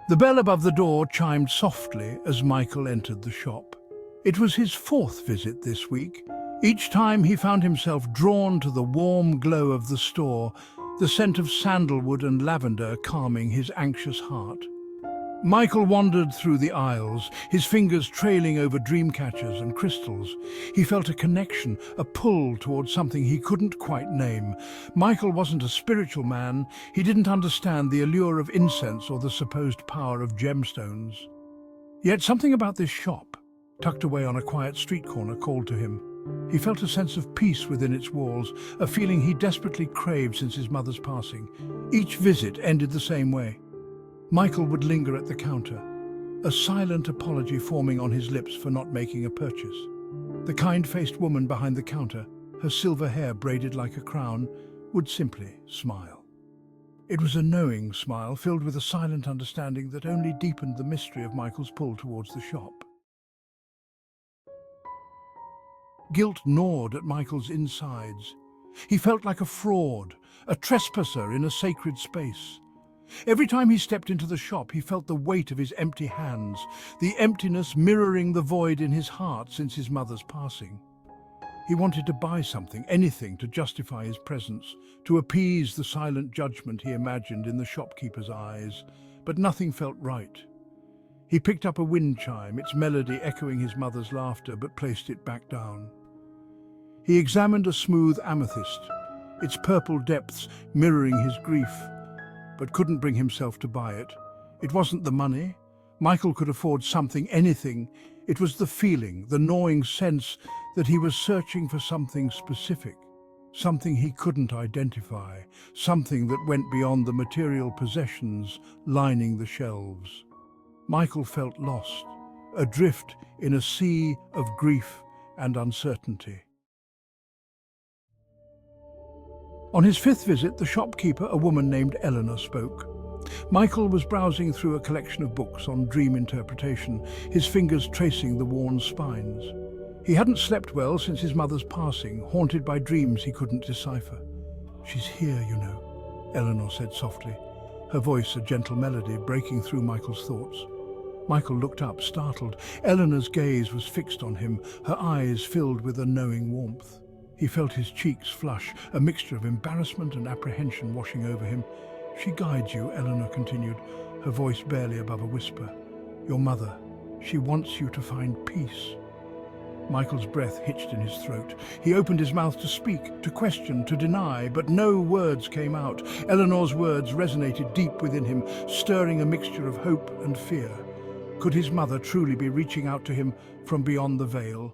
The bell above the door chimed softly as Michael entered the shop. It was his fourth visit this week. Each time he found himself drawn to the warm glow of the store, the scent of sandalwood and lavender calming his anxious heart. Michael wandered through the aisles, his fingers trailing over dream catchers and crystals. He felt a connection, a pull towards something he couldn't quite name. Michael wasn't a spiritual man. He didn't understand the allure of incense or the supposed power of gemstones. Yet something about this shop, tucked away on a quiet street corner, called to him. He felt a sense of peace within its walls, a feeling he desperately craved since his mother's passing. Each visit ended the same way. Michael would linger at the counter, a silent apology forming on his lips for not making a purchase. The kind-faced woman behind the counter, her silver hair braided like a crown, would simply smile. It was a knowing smile filled with a silent understanding that only deepened the mystery of Michael's pull towards the shop. Guilt gnawed at Michael's insides. He felt like a fraud, a trespasser in a sacred space. Every time he stepped into the shop, he felt the weight of his empty hands, the emptiness mirroring the void in his heart since his mother's passing. He wanted to buy something, anything, to justify his presence, to appease the silent judgment he imagined in the shopkeeper's eyes, but nothing felt right. He picked up a wind chime, its melody echoing his mother's laughter, but placed it back down. He examined a smooth amethyst, its purple depths mirroring his grief, but couldn't bring himself to buy it. It wasn't the money. Michael could afford something, anything. It was the feeling, the gnawing sense that he was searching for something specific, something he couldn't identify, something that went beyond the material possessions lining the shelves. Michael felt lost, adrift in a sea of grief and uncertainty. On his fifth visit, the shopkeeper, a woman named Eleanor, spoke. Michael was browsing through a collection of books on dream interpretation, his fingers tracing the worn spines. He hadn't slept well since his mother's passing, haunted by dreams he couldn't decipher. "She's here, you know," Eleanor said softly, her voice a gentle melody breaking through Michael's thoughts. Michael looked up, startled. Eleanor's gaze was fixed on him, her eyes filled with a knowing warmth. He felt his cheeks flush, a mixture of embarrassment and apprehension washing over him. "She guides you," Eleanor continued, her voice barely above a whisper. "Your mother. She wants you to find peace." Michael's breath hitched in his throat. He opened his mouth to speak, to question, to deny, but no words came out. Eleanor's words resonated deep within him, stirring a mixture of hope and fear. Could his mother truly be reaching out to him from beyond the veil?